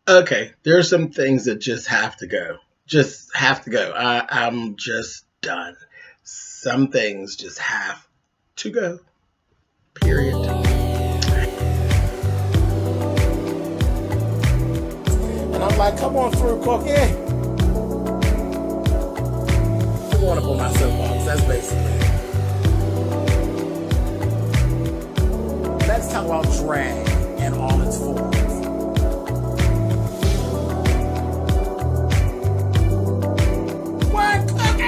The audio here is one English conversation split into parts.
Okay, there's some things that just have to go. Just have to go. I'm just done. Some things just have to go. Period. And I'm like, come on through, Cookie. I want to pull my soapbox. That's basically it. Let's talk about drag and all its forms. What, Cookie?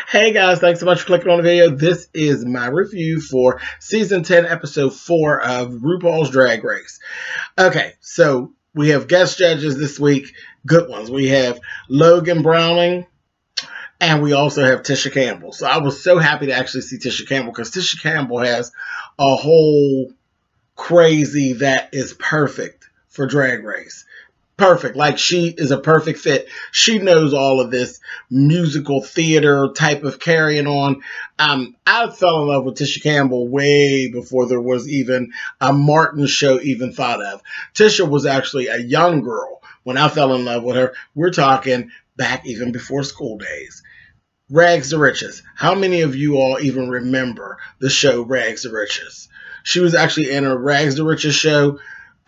Hey guys, thanks so much for clicking on the video. This is my review for Season 10, Episode 4 of RuPaul's Drag Race. Okay, so we have guest judges this week, good ones. We have Logan Browning, and we also have Tisha Campbell. So I was so happy to actually see Tisha Campbell, because Tisha Campbell has a whole crazy that is perfect for Drag Race. Perfect. Like, she is a perfect fit. She knows all of this musical theater type of carrying on. I fell in love with Tisha Campbell way before there was even a Martin show even thought of. Tisha was actually a young girl when I fell in love with her. We're talking back even before school days. Rags to Riches. How many of you all even remember the show Rags to Riches? She was actually in a Rags to Riches show.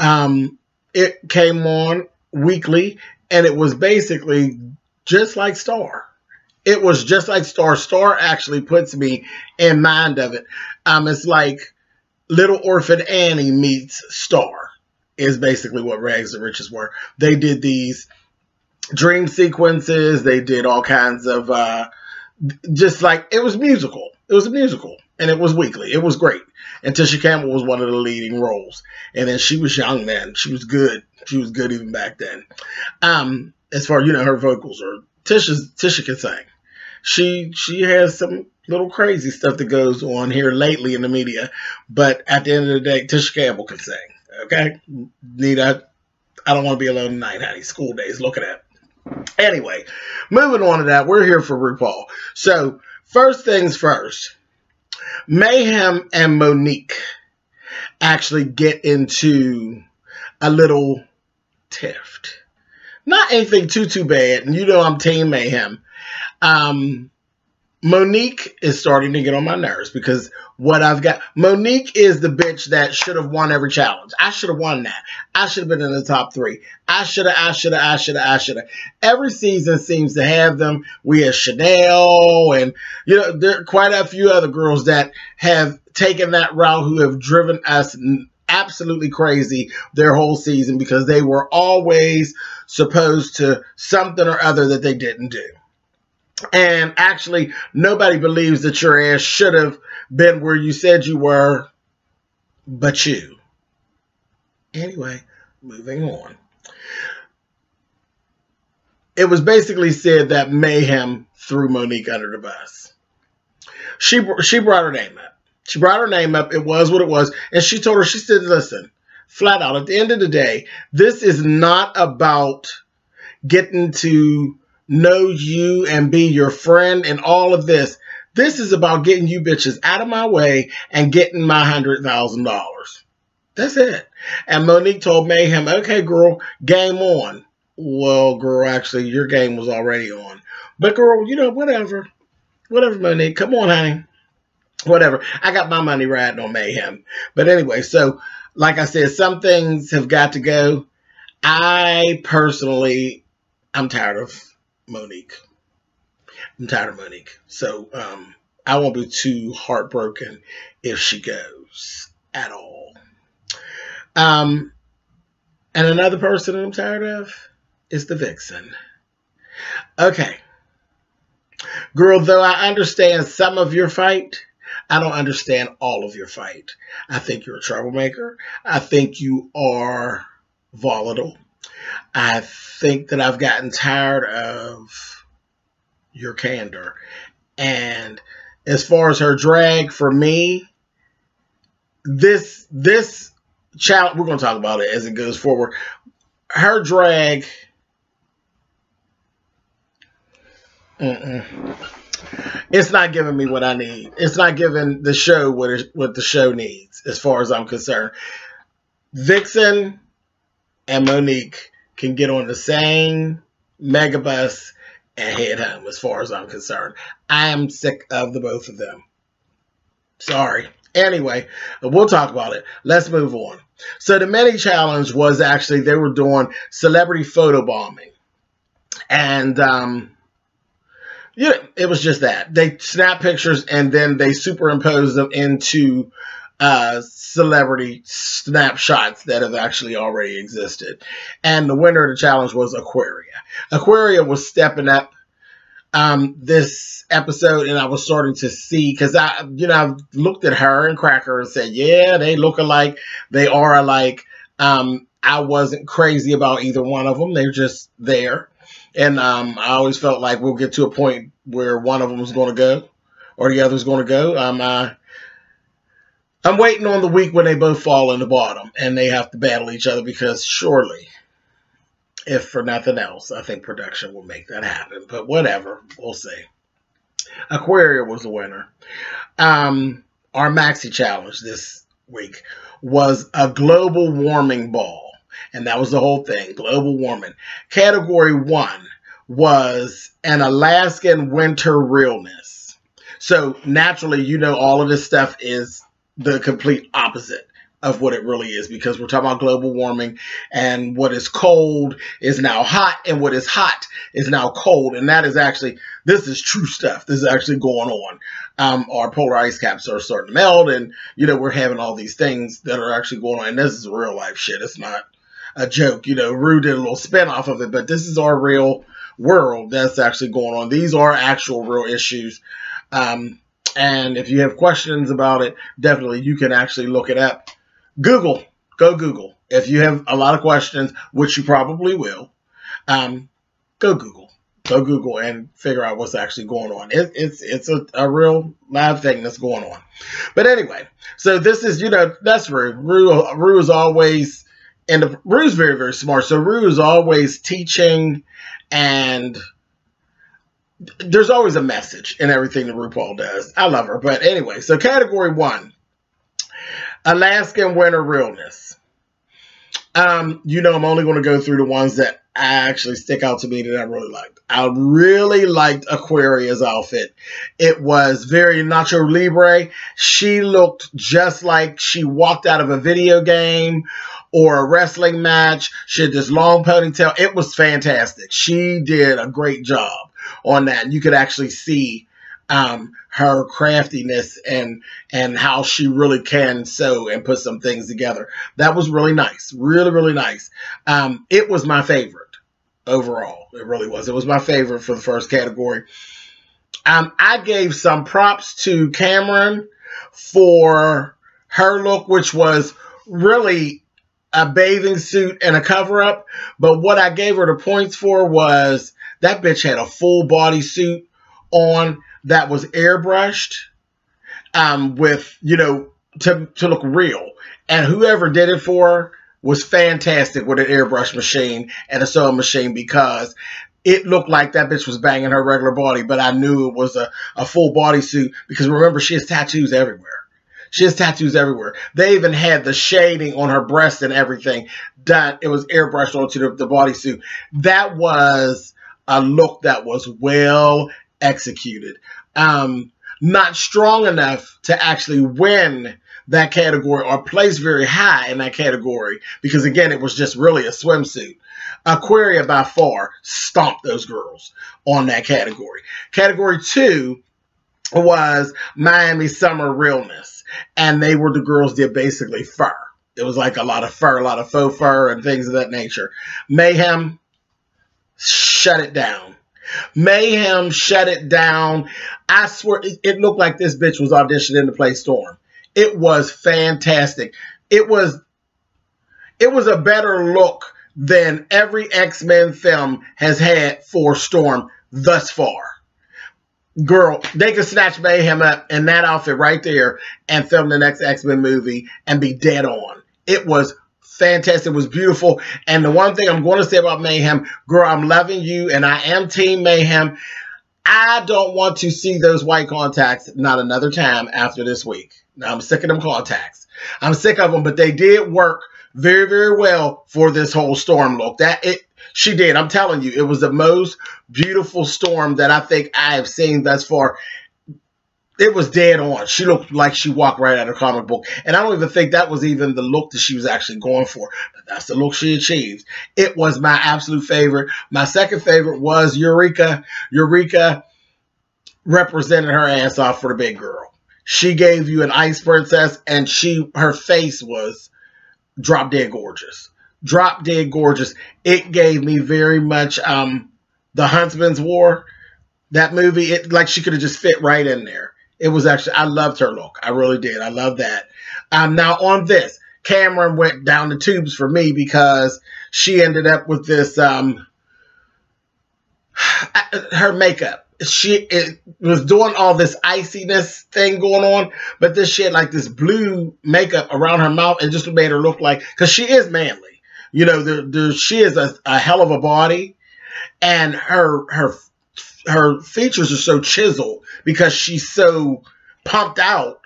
It came on weekly, and it was basically just like Star. It was just like Star. Star actually puts me in mind of it. It's like Little Orphan Annie meets Star is basically what Rags to Riches were. They did these dream sequences. They did all kinds of just like, it was musical. It was a musical, and it was weekly. It was great. And Tisha Campbell was one of the leading roles. And then she was young then. She was good. She was good even back then. As far as, you know, her vocals are, Tisha can sing. She has some little crazy stuff that goes on here lately in the media. But at the end of the day, Tisha Campbell can sing. Okay? Nita, I don't want to be alone tonight, honey. School days. Look at that. Anyway, moving on to that. We're here for RuPaul. So, first things first. Mayhem and Monique actually get into a little tiff. Not anything too bad. And you know I'm Team Mayhem. Monique is starting to get on my nerves, because what I've got, Monique is the bitch that should have won every challenge. I should have won that. I should have been in the top 3. I should have. Every season seems to have them. We have Chanel, and you know, there are quite a few other girls that have taken that route who have driven us absolutely crazy their whole season, because they were always supposed to something or other that they didn't do. And actually, nobody believes that your ass should have been where you said you were, but you. Anyway, moving on. It was basically said that Mayhem threw Monique under the bus. She brought her name up. She brought her name up. It was what it was. And she told her, she said, listen, flat out, at the end of the day, this is not about getting to know you and be your friend and all of this. This is about getting you bitches out of my way and getting my $100,000. That's it. And Monique told Mayhem, okay, girl, game on. Well, girl, actually, your game was already on. But, girl, you know, whatever. Whatever, Monique. Come on, honey. Whatever. I got my money riding on Mayhem. But anyway, so, like I said, some things have got to go. I personally, I'm tired of Monique. I'm tired of Monique. So, I won't be too heartbroken if she goes at all. And another person I'm tired of is the Vixen. Okay. Girl, though I understand some of your fight, I don't understand all of your fight. I think you're a troublemaker. I think you are volatile. I think that I've gotten tired of your candor. And as far as her drag, for me, this challenge, we're going to talk about it as it goes forward. Her drag, It's not giving me what I need. It's not giving the show what the show needs, as far as I'm concerned. Vixen and Monique can get on the same megabus and head home, as far as I'm concerned. I am sick of the both of them. Sorry. Anyway, we'll talk about it. Let's move on. So the mini challenge was actually, they were doing celebrity photo bombing. And, it was just that. They snap pictures and then they superimpose them into celebrity snapshots that have actually already existed. And the winner of the challenge was Aquaria. Aquaria was stepping up this episode, and I was starting to see, because I looked at her and Cracker and said, yeah, they look alike, they are alike. I wasn't crazy about either one of them. They're just there. And I always felt like we'll get to a point where one of them is going to go or the other is going to go. I'm waiting on the week when they both fall in the bottom and they have to battle each other, because surely, if for nothing else, I think production will make that happen. But whatever, we'll see. Aquaria was the winner. Our Maxi challenge this week was a global warming ball. And that was the whole thing, global warming. Category 1 was an Alaskan winter realness. So naturally, all of this stuff is the complete opposite of what it really is, because we're talking about global warming, and what is cold is now hot, and what is hot is now cold. And that is actually, this is true stuff. This is actually going on. Our polar ice caps are starting to melt, and, we're having all these things that are actually going on. And this is real life shit. It's not a joke. Ru did a little spin off of it, but this is our real world that's actually going on. These are actual real issues. And if you have questions about it, definitely you can actually look it up. Google. Go Google. If you have a lot of questions, which you probably will, go Google. Go Google and figure out what's actually going on. It's a real live thing that's going on. But anyway, so this is, that's Ru. Ru is always, and Ru's very, very smart. So Ru is always teaching, and there's always a message in everything that RuPaul does. I love her. But anyway, so category 1, Alaskan winter realness. I'm only going to go through the ones that actually stick out to me that I really liked. I really liked Aquaria's outfit. It was very Nacho Libre. She looked just like she walked out of a video game or a wrestling match. She had this long ponytail. It was fantastic. She did a great job on that. You could actually see her craftiness and how she really can sew and put some things together. That was really nice. Really, really nice. It was my favorite overall. It really was. It was my favorite for the first category. I gave some props to Cameron for her look, which was really a bathing suit and a cover-up. But what I gave her the points for was that bitch had a full body suit on that was airbrushed with, to look real. And whoever did it for her was fantastic with an airbrush machine and a sewing machine, because it looked like that bitch was banging her regular body, but I knew it was a full body suit, because remember, she has tattoos everywhere. She has tattoos everywhere. They even had the shading on her breast and everything done. It was airbrushed onto the bodysuit. That was a look that was well executed. Not strong enough to actually win that category or place very high in that category, because again, it was just really a swimsuit. Aquaria by far stomped those girls on that category. Category 2 was Miami Summer Realness, and they were the girls did basically fur. It was like a lot of fur, a lot of faux fur and things of that nature. Mayhem shut it down. Mayhem shut it down. I swear, it looked like this bitch was auditioning to play Storm. It was fantastic. It was a better look than every X-Men film has had for Storm thus far. Girl, they could snatch Mayhem up in that outfit right there and film the next X-Men movie and be dead on. It was fantastic. It was beautiful. And the one thing I'm going to say about Mayhem, girl, I'm loving you, and I am Team Mayhem. I don't want to see those white contacts not another time after this week. Now, I'm sick of them contacts. I'm sick of them, but they did work very, very well for this whole storm look. She did. I'm telling you, it was the most beautiful storm that I think I have seen thus far. It was dead on. She looked like she walked right out of a comic book. And I don't even think that was even the look that she was actually going for. But that's the look she achieved. It was my absolute favorite. My second favorite was Eureka. Eureka represented her ass off for the big girl. She gave you an ice princess, and her face was drop dead gorgeous. Drop dead gorgeous. It gave me very much The Huntsman's War. That movie, like she could have just fit right in there. It was actually, I loved her look. I really did. I love that. Now on this, Cameron went down the tubes for me because she ended up with this, her makeup. It was doing all this iciness thing going on, but this shit like this blue makeup around her mouth, and just made her look like, because she is manly. You know, she is a hell of a body, and her features are so chiseled because she's so pumped out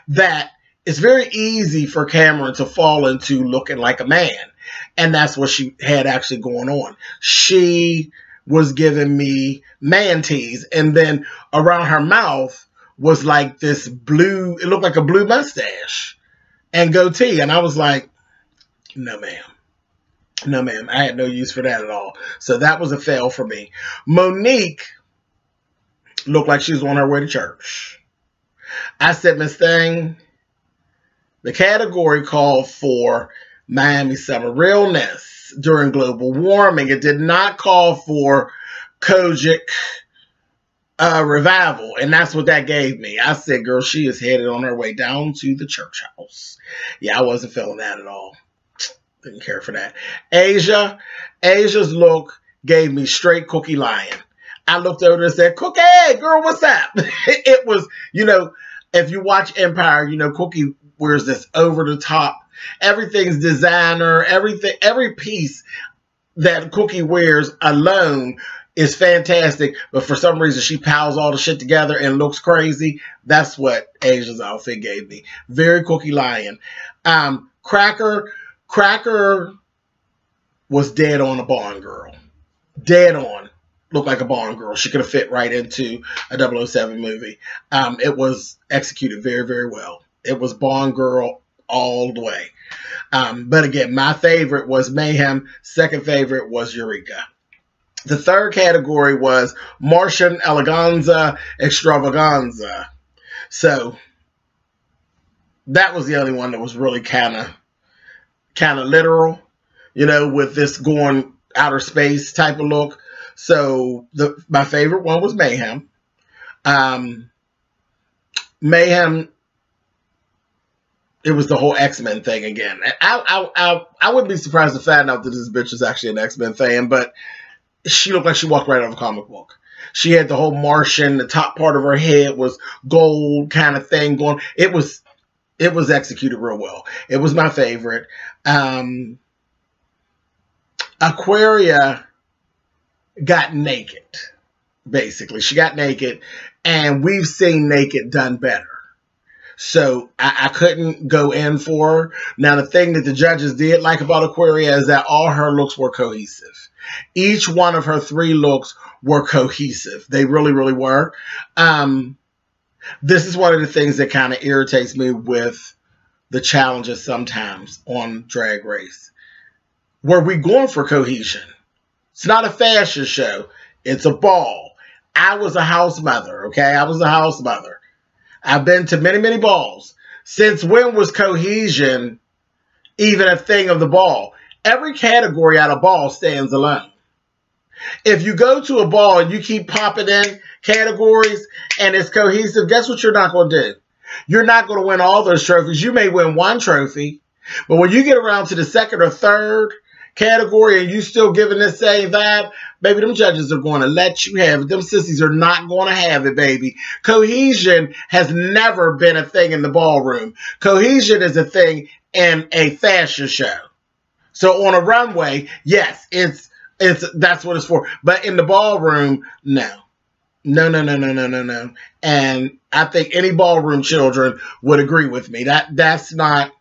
that it's very easy for Cameron to fall into looking like a man. And that's what she had actually going on. She was giving me man tease. And then around her mouth was like this blue, it looked like a blue mustache and goatee. And I was like, no, ma'am. No, ma'am. I had no use for that at all. So that was a fail for me. Monique looked like she was on her way to church. I said, Miss Thing, the category called for Miami summer realness during global warming. It did not call for Kojic revival. And that's what that gave me. I said, girl, she is headed on her way down to the church house. Yeah, I wasn't feeling that at all. Didn't care for that. Asia's look gave me straight Cookie Lion. I looked over and said, Cookie, girl, what's up? It was, you know, if you watch Empire, you know, Cookie wears this over the top. Everything's designer. Every piece that Cookie wears alone is fantastic. But for some reason, she piles all the shit together and looks crazy. That's what Asia's outfit gave me. Very Cookie Lion. Cracker was dead on a Bond girl. Dead on. Looked like a Bond girl. She could have fit right into a 007 movie. It was executed very, very well. It was Bond girl all the way. But again, my favorite was Mayhem. Second favorite was Eureka. The third category was Martian Eleganza Extravaganza. So that was the only one that was really kind of literal, you know, with this going outer space type of look. So my favorite one was Mayhem. Mayhem, it was the whole X-Men thing again. I wouldn't be surprised to find out that this bitch is actually an X-Men fan, but she looked like she walked right out of a comic book. She had the whole Martian, the top part of her head was gold kind of thing going. It was executed real well. It was my favorite. Aquaria got naked, basically. She got naked, and we've seen naked done better. So I couldn't go in for her. Now, the thing that the judges did like about Aquaria is that all her looks were cohesive. Each one of her three looks were cohesive. They really, really were. This is one of the things that kind of irritates me with the challenges sometimes on Drag Race. Were we going for cohesion? It's not a fashion show. It's a ball. I was a house mother, okay? I was a house mother. I've been to many, many balls. Since when was cohesion even a thing of the ball? Every category out of ball stands alone. If you go to a ball and you keep popping in categories and it's cohesive, guess what you're not going to do? You're not going to win all those trophies. You may win one trophy, but when you get around to the second or third category and you still giving this same vibe, baby, them judges are going to let you have it. Them sissies are not going to have it, baby. Cohesion has never been a thing in the ballroom. Cohesion is a thing in a fashion show. So on a runway, yes, that's what it's for. But in the ballroom, no. No, no, no, no, no, no, no. And I think any ballroom children would agree with me. That's not,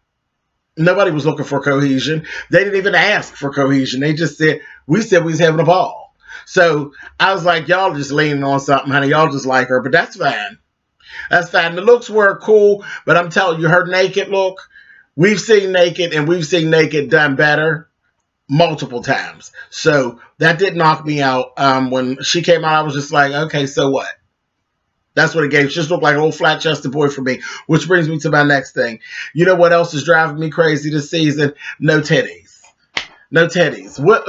nobody was looking for cohesion. They didn't even ask for cohesion. They just said, we was having a ball. So I was like, y'all just leaning on something, honey. Y'all just like her, but that's fine. That's fine. The looks were cool, but I'm telling you, her naked look, we've seen naked and we've seen naked done better multiple times. So that did knock me out. When she came out, I was just like, okay, so what? That's what it gave. She just looked like an old flat-chested boy for me, which brings me to my next thing. You know what else is driving me crazy this season? No titties. No titties. What?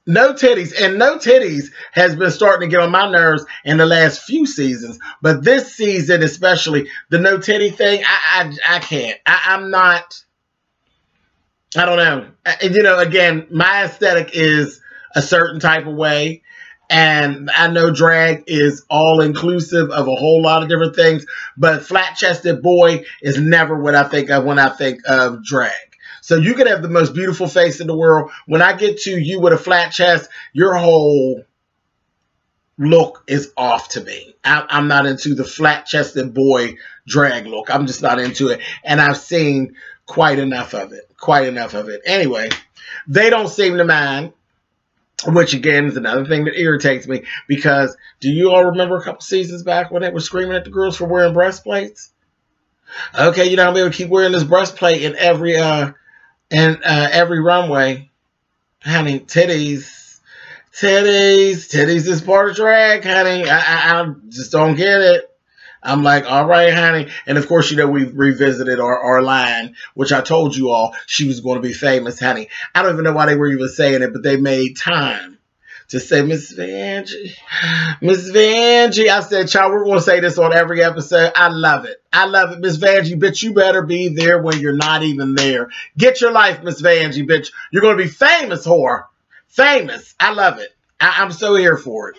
No titties. And no titties has been starting to get on my nerves in the last few seasons. But this season especially, the no titty thing, I can't. I'm not... I don't know. You know, again, my aesthetic is a certain type of way. And I know drag is all-inclusive of a whole lot of different things. But flat-chested boy is never what I think of when I think of drag. So you can have the most beautiful face in the world. When I get to you with a flat chest, your whole look is off to me. I'm not into the flat-chested boy drag look. I'm just not into it. And I've seen quite enough of it. Quite enough of it. Anyway, they don't seem to mind, which again is another thing that irritates me, because do you all remember a couple seasons back when they were screaming at the girls for wearing breastplates? Okay, you're not gonna be able to keep wearing this breastplate in every runway. Honey, titties is part of drag, honey. I just don't get it. I'm like, all right, honey. And of course, you know, we've revisited our line, which I told you all she was going to be famous, honey. I don't even know why they were even saying it, but they made time to say, Miss Vanjie. Miss Vanjie. I said, child, we're going to say this on every episode. I love it. I love it. Miss Vanjie, bitch, you better be there when you're not even there. Get your life, Miss Vanjie, bitch. You're going to be famous, whore. Famous. I love it. I'm so here for it.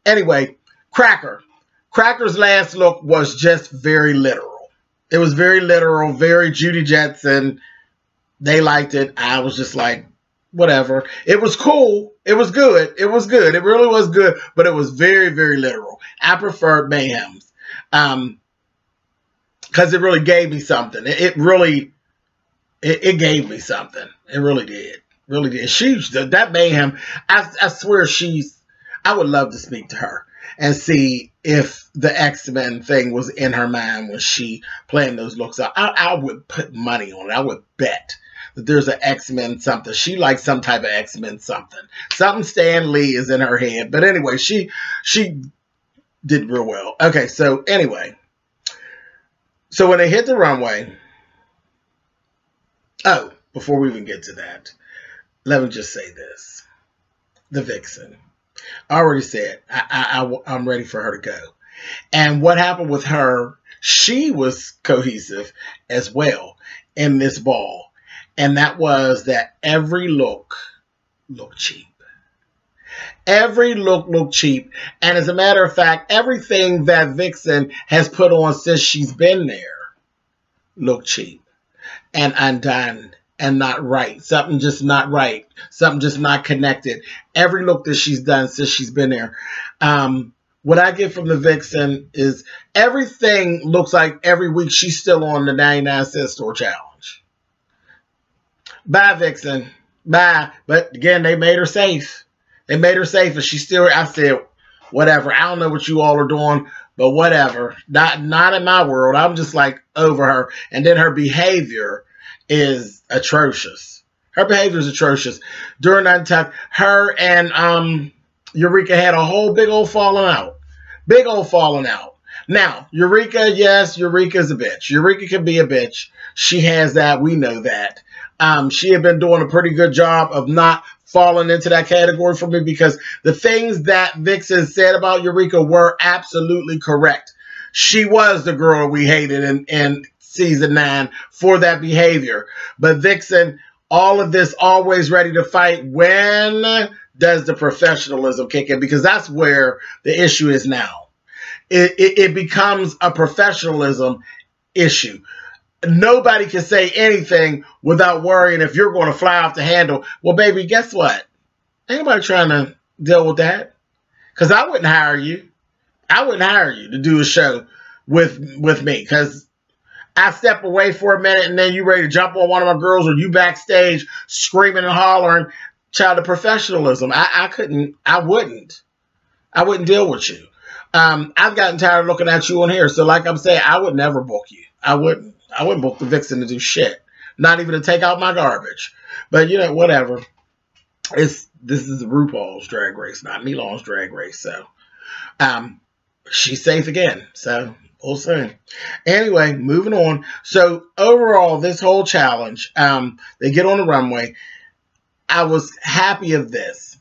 Anyway, Cracker. Cracker's last look was just very literal. It was very literal, very Judy Jetson. They liked it. I was just like, whatever. It was cool. It was good. It was good. It really was good, but it was very, very literal. I preferred Mayhem's because it really gave me something. It gave me something. It really did. Really did. That Mayhem, I swear I would love to speak to her and see if the X-Men thing was in her mind when she planned those looks out. I would put money on it. I would bet that there's an X-Men something. She likes some type of X-Men something. Something Stan Lee is in her head. But anyway, she did real well. Okay, so anyway. So when they hit the runway. Oh, before we even get to that, let me just say this. The Vixen. I already said I'm ready for her to go. And what happened with her, she was cohesive as well in this ball. And that was that every look looked cheap. Every look looked cheap. And as a matter of fact, everything that Vixen has put on since she's been there looked cheap and undone. And not right. Something just not right. Something just not connected. Every look that she's done since she's been there. What I get from the Vixen is everything looks like every week she's still on the 99-cent store challenge. Bye, Vixen. Bye. But again, they made her safe. They made her safe. And she's still, I said, whatever. I don't know what you all are doing, but whatever. Not in my world. I'm just like over her. And then her behavior is atrocious. Her behavior is atrocious. During Untucked, her and Eureka had a whole big old falling out. Big old falling out. Now, Eureka, yes, Eureka's a bitch. Eureka can be a bitch. She has that. We know that. She had been doing a pretty good job of not falling into that category for me because the things that Vixen said about Eureka were absolutely correct. She was the girl we hated in season 9 for that behavior. But Vixen, all of this, always ready to fight. When does the professionalism kick in? Because that's where the issue is now. It becomes a professionalism issue. Nobody can say anything without worrying if you're going to fly off the handle. Well, baby, guess what? Ain't nobody trying to deal with that. Because I wouldn't hire you. I wouldn't hire you to do a show with me. Because I step away for a minute and then you ready to jump on one of my girls, or you backstage screaming and hollering. Child of professionalism. I wouldn't deal with you. I've gotten tired of looking at you on here. So like I'm saying, I would never book you. I wouldn't book the vixen to do shit. Not even to take out my garbage. But you know, whatever. This is RuPaul's Drag Race, not Milan's Drag Race. So she's safe again. So we'll see. Anyway, moving on. So overall, this whole challenge, they get on the runway. I was happy of this.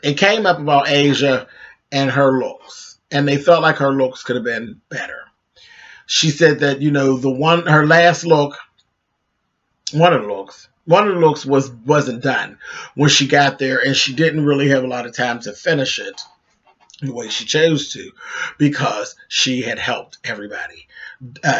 It came up about Asia and her looks, and they felt like her looks could have been better. She said that, you know, her last look, one of the looks wasn't done when she got there, and she didn't really have a lot of time to finish it the way she chose to, because she had helped everybody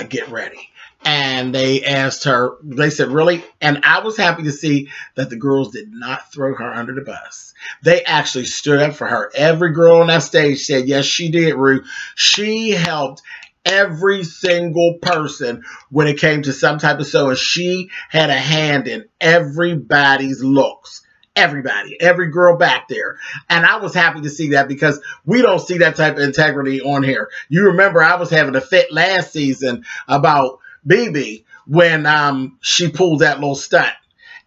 get ready. And they asked her, they said, really? And I was happy to see that the girls did not throw her under the bus. They actually stood up for her. Every girl on that stage said, yes, she did, Ru. She helped every single person when it came to some type of sewing. She had a hand in everybody's looks. Everybody, every girl back there. And I was happy to see that, because we don't see that type of integrity on here. You remember I was having a fit last season about BB when she pulled that little stunt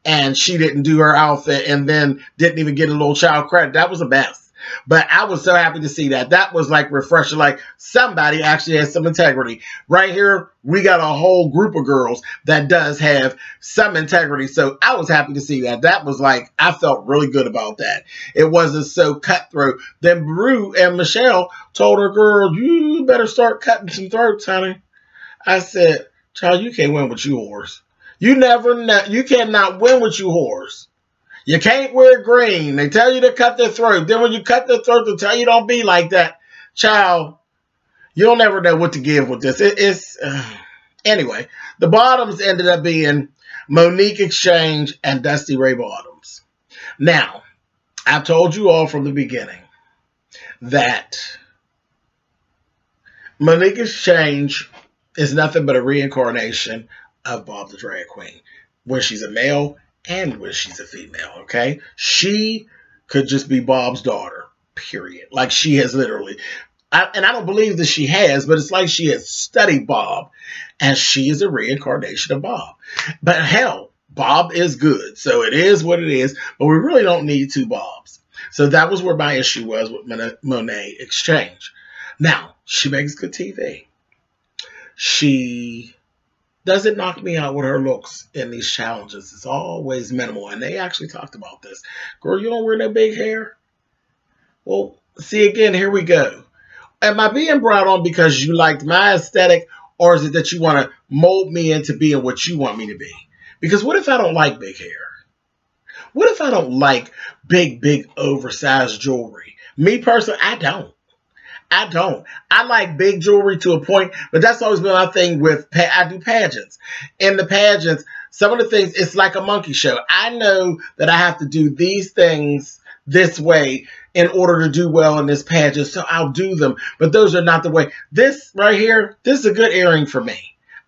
and she didn't do her outfit and then didn't even get a little child credit. That was a mess. But I was so happy to see that. That was like refreshing. Like somebody actually has some integrity. Right here, we got a whole group of girls that does have some integrity. So I was happy to see that. That was like, I felt really good about that. It wasn't so cutthroat. Then Ru and Michelle told her, girl, you better start cutting some throats, honey. I said, child, you can't win with you whores. You cannot win with you whores. You can't wear green. They tell you to cut their throat. Then when you cut their throat, they tell you don't be like that. Child, you'll never know what to give with this. Anyway, the bottoms ended up being Monique Exchange and Dusty Ray Bottoms. Now, I've told you all from the beginning that Monique Exchange is nothing but a reincarnation of Bob the Drag Queen, where she's a male and when she's a female, okay? She could just be Bob's daughter, period. Like she has literally, and I don't believe that she has, but it's like she has studied Bob, and she is a reincarnation of Bob. But hell, Bob is good, so it is what it is, but we really don't need two Bobs. So that was where my issue was with Monet Exchange. Now, she makes good TV. She doesn't knock me out with her looks in these challenges. It's always minimal. And they actually talked about this. Girl, you don't wear no big hair? Well, see, again, here we go. Am I being brought on because you liked my aesthetic, or is it that you want to mold me into being what you want me to be? Because what if I don't like big hair? What if I don't like big, oversized jewelry? Me personally, I don't. I like big jewelry to a point, but that's always been my thing with, I do pageants. In the pageants, some of the things, it's like a monkey show. I know that I have to do these things this way in order to do well in this pageant, so I'll do them. But those are not the way. This right here, this is a good earring for me.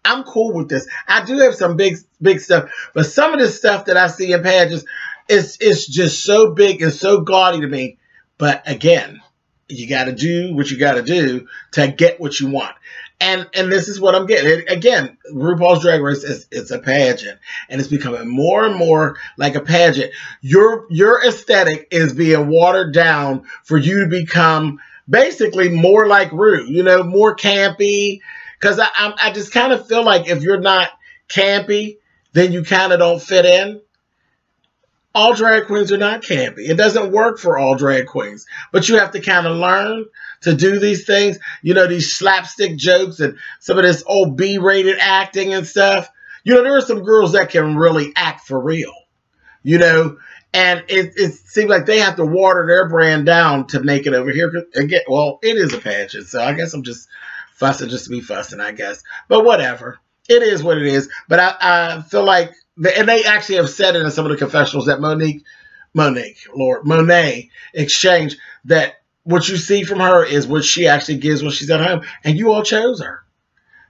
I'm cool with this. I do have some big stuff, but some of the stuff that I see in pageants, it's just so big and so gaudy to me. But again, you got to do what you got to do to get what you want. And this is what I'm getting. Again, RuPaul's Drag Race it's a pageant, and it's becoming more and more like a pageant. Your aesthetic is being watered down for you to become basically more like Ru, you know, more campy. Because I just kind of feel like if you're not campy, then you kind of don't fit in. All drag queens are not campy. It doesn't work for all drag queens. But you have to kind of learn to do these things. You know, these slapstick jokes and some of this old B-rated acting and stuff. You know, there are some girls that can really act for real. You know, and it seems like they have to water their brand down to make it over here. Again, well, it is a pageant, so I guess I'm just fussing just to be fussing, I guess. But whatever. It is what it is. But I feel like, and they actually have said it in some of the confessionals, that Monique Monet exchange, that what you see from her is what she actually gives when she's at home. And you all chose her.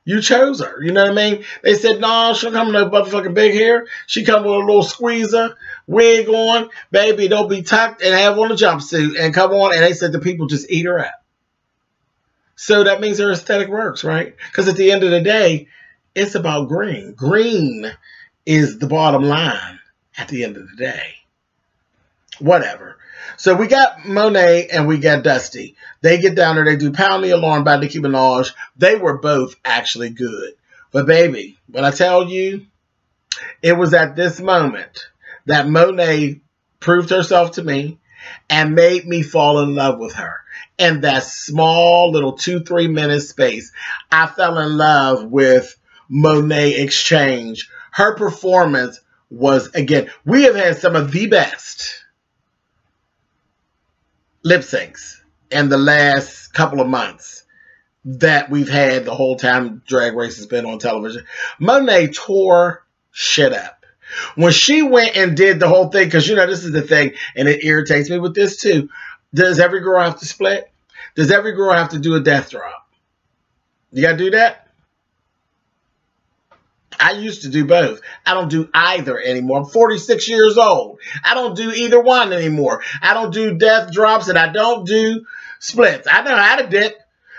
You chose her. You know what I mean? They said, no, she don't come with no motherfucking big hair. She come with a little squeezer, wig on. Baby, don't be tucked and have on a jumpsuit and come on. And they said the people just eat her up. So that means her aesthetic works, right? Because at the end of the day, it's about green. Green is the bottom line at the end of the day. Whatever. So we got Monet and we got Dusty. They get down there. They do Pound the Alarm by Nicki Minaj. They were both actually good. But baby, when I tell you, it was at this moment that Monet proved herself to me and made me fall in love with her. In that small little 2-3 minute space, I fell in love with Monet Exchange. Her performance was, again, we have had some of the best lip syncs in the last couple of months that we've had the whole time Drag Race has been on television. Monet tore shit up. When she went and did the whole thing, because, you know, this is the thing, and it irritates me with this too. Does every girl have to split? Does every girl have to do a death drop? You got to do that? I used to do both. I don't do either anymore. I'm 46 years old. I don't do either one anymore. I don't do death drops and I don't do splits. I know how to dip,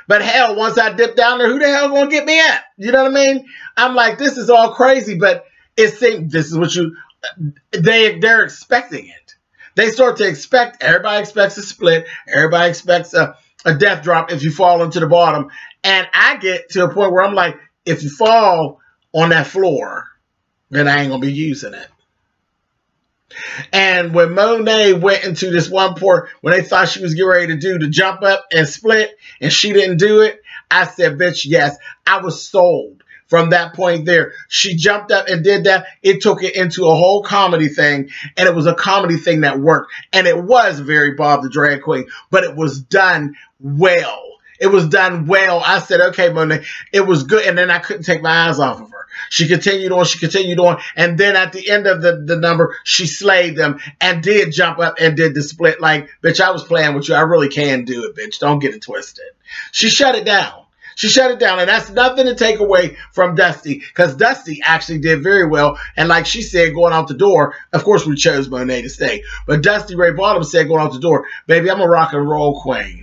but hell, once I dip down there, who the hell gonna get me up? You know what I mean? I'm like, this is all crazy, but it seems this is what they're expecting it. They start to expect, everybody expects a split. Everybody expects a death drop if you fall into the bottom. And I get to a point where I'm like, if you fall on that floor, then I ain't gonna be using it. And when Monet went into this one part, when they thought she was getting ready to do the jump up and split, and she didn't do it, I said, bitch, yes. I was sold from that point there. She jumped up and did that. It took it into a whole comedy thing, and it was a comedy thing that worked. And it was very Bob the Drag Queen, but it was done well. It was done well. I said, okay, Monet, it was good. And then I couldn't take my eyes off of her. She continued on. And then at the end of the number, she slayed them and did jump up and did the split. Like, bitch, I was playing with you. I really can do it, bitch. Don't get it twisted. She shut it down. She shut it down. And that's nothing to take away from Dusty, because Dusty actually did very well. And like she said, going out the door, of course we chose Monet to stay. But Dusty Ray Bottom said going out the door, baby, I'm a rock and roll queen.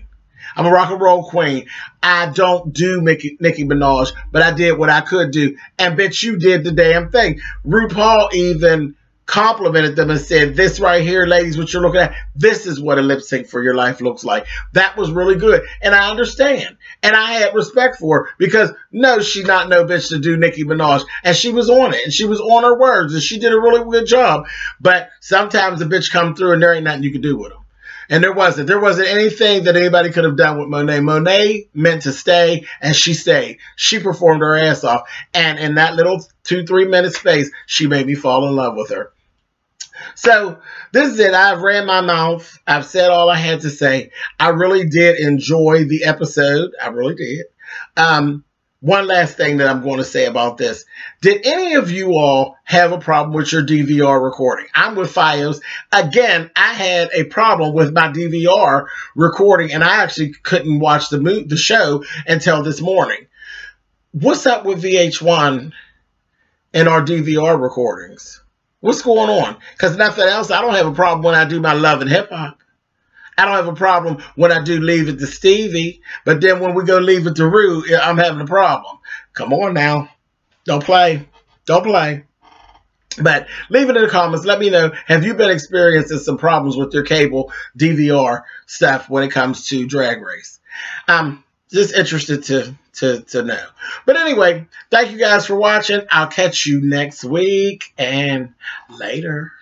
I'm a rock and roll queen. I don't do Nicki Minaj, but I did what I could do. And bitch, you did the damn thing. RuPaul even complimented them and said, this right here, ladies, what you're looking at, this is what a lip sync for your life looks like. That was really good. And I understand. And I had respect for her, because no, she not no bitch to do Nicki Minaj. And she was on it. And she was on her words. And she did a really good job. But sometimes the bitch come through and there ain't nothing you can do with them. And there wasn't anything that anybody could have done with Monet. Monet meant to stay, and she stayed. She performed her ass off. And in that little 2-3 minute space, she made me fall in love with her. So this is it. I've ran my mouth. I've said all I had to say. I really did enjoy the episode. I really did. One last thing that I'm going to say about this. Did any of you all have a problem with your DVR recording? I'm with Fios. Again, I had a problem with my DVR recording, and I actually couldn't watch the show until this morning. What's up with VH1 and our DVR recordings? What's going on? Because nothing else, I don't have a problem when I do my Love and Hip Hop. I don't have a problem when I do Leave It to Stevie, but then when we go Leave It to Rue, I'm having a problem. Come on now. Don't play. Don't play. But leave it in the comments. Let me know, have you been experiencing some problems with your cable DVR stuff when it comes to Drag Race? I'm just interested to know. But anyway, thank you guys for watching. I'll catch you next week, and later.